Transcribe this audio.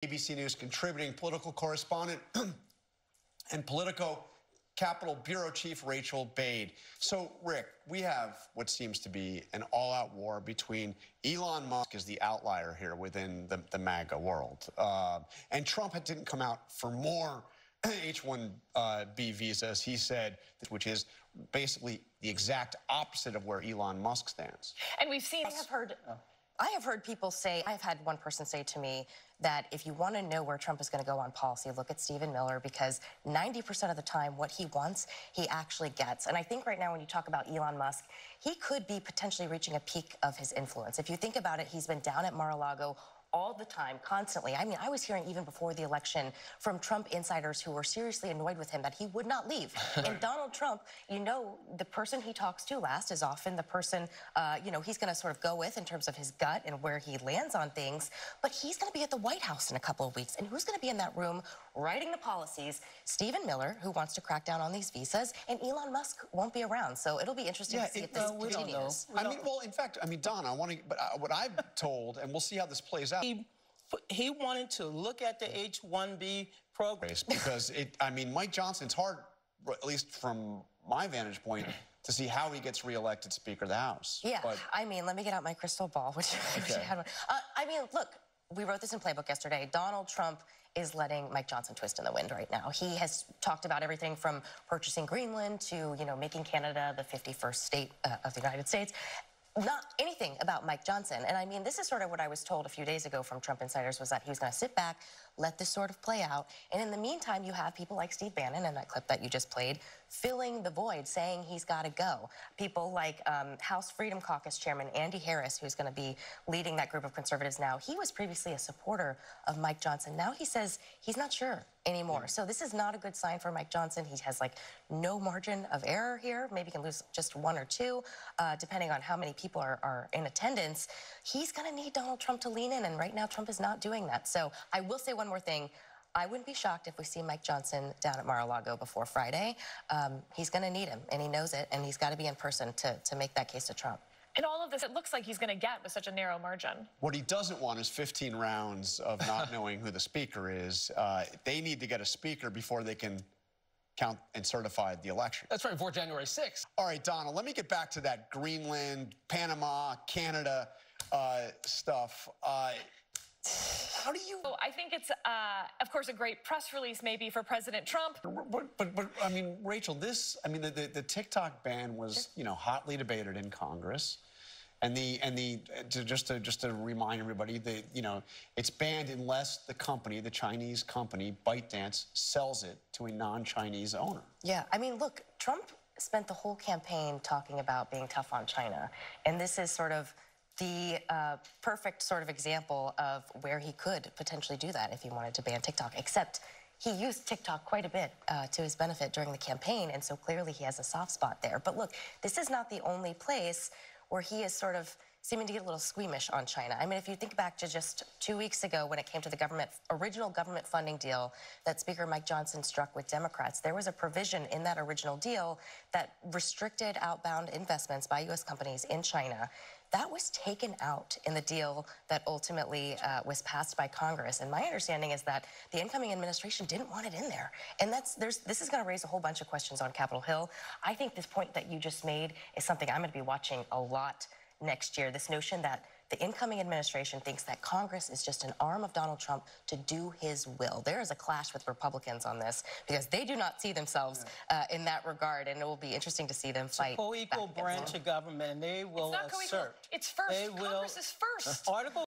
ABC News contributing political correspondent and Politico Capitol Bureau Chief Rachael Bade. So, Rick, we have what seems to be an all-out war between Elon Musk as the outlier here within the MAGA world. And Trump didn't come out for more H-1B visas, he said, which is basically the exact opposite of where Elon Musk stands. And we've seen... I have heard people say, I've had one person say to me that if you want to know where Trump is going to go on policy, look at Stephen Miller, because 90% of the time what he wants, he actually gets. And I think right now when you talk about Elon Musk, he could be potentially reaching a peak of his influence. If you think about it, he's been down at Mar-a-Lago all the time, constantly. I mean, I was hearing even before the election from Trump insiders who were seriously annoyed with him that he would not leave. And Donald Trump, you know, the person he talks to last is often the person, you know, he's going to sort of go with in terms of his gut and where he lands on things. But he's going to be at the White House in a couple of weeks. And who's going to be in that room writing the policies? Stephen Miller, who wants to crack down on these visas, and Elon Musk won't be around. So it'll be interesting to see if this continues. I mean, well, in fact, I mean, Don, I want to, but what I've told, and we'll see how this plays out. He wanted to look at the H-1B program. Because, I mean, Mike Johnson's hard, at least from my vantage point, to see how he gets reelected Speaker of the House. Yeah, but, I mean, let me get out my crystal ball, which I wish I had one. I mean, look, we wrote this in Playbook yesterday. Donald Trump is letting Mike Johnson twist in the wind right now. He has talked about everything from purchasing Greenland to, you know, making Canada the 51st state of the United States. Not anything about Mike Johnson. And I mean, this is sort of what I was told a few days ago from Trump insiders, was that he was going to sit back, let this sort of play out. And in the meantime, you have people like Steve Bannon in that clip that you just played, filling the void, saying he's got to go. People like House Freedom Caucus Chairman Andy Harris, who's going to be leading that group of conservatives now. He was previously a supporter of Mike Johnson. Now he says he's not sure anymore. So this is not a good sign for Mike Johnson. He has like no margin of error here. Maybe he can lose just one or two, depending on how many people are in attendance. He's going to need Donald Trump to lean in, and right now Trump is not doing that. So I will say one more thing. I wouldn't be shocked if we see Mike Johnson down at Mar-a-Lago before Friday. He's going to need him, and he knows it, and he's got to be in person to make that case to Trump. And all of this, it looks like he's going to get with such a narrow margin. What he doesn't want is 15 rounds of not knowing who the speaker is. They need to get a speaker before they can count and certify the election. That's right, before January 6th. All right, Donald, let me get back to that Greenland, Panama, Canada stuff. How do you... So I think it's, of course, a great press release maybe for President Trump. But I mean, Rachel, this, I mean, the TikTok ban was, you know, hotly debated in Congress. And just to remind everybody, you know, it's banned unless the company, the Chinese company, ByteDance, sells it to a non-Chinese owner. Yeah, I mean, look, Trump spent the whole campaign talking about being tough on China. And this is sort of the perfect sort of example of where he could potentially do that if he wanted to ban TikTok, except he used TikTok quite a bit to his benefit during the campaign, and so clearly he has a soft spot there. But look, this is not the only place where he is sort of seeming to get a little squeamish on China. I mean, if you think back to just 2 weeks ago when it came to the original government funding deal that Speaker Mike Johnson struck with Democrats, there was a provision in that original deal that restricted outbound investments by U.S. companies in China. That was taken out in the deal that ultimately was passed by Congress. And my understanding is that the incoming administration didn't want it in there. And this is going to raise a whole bunch of questions on Capitol Hill. I think this point that you just made is something I'm going to be watching a lot next year. This notion that the incoming administration thinks that Congress is just an arm of Donald Trump to do his will. There is a clash with Republicans on this because they do not see themselves in that regard, and it will be interesting to see them fight. It's a co-equal branch of government, and they will assert. It's first. Congress is first. Article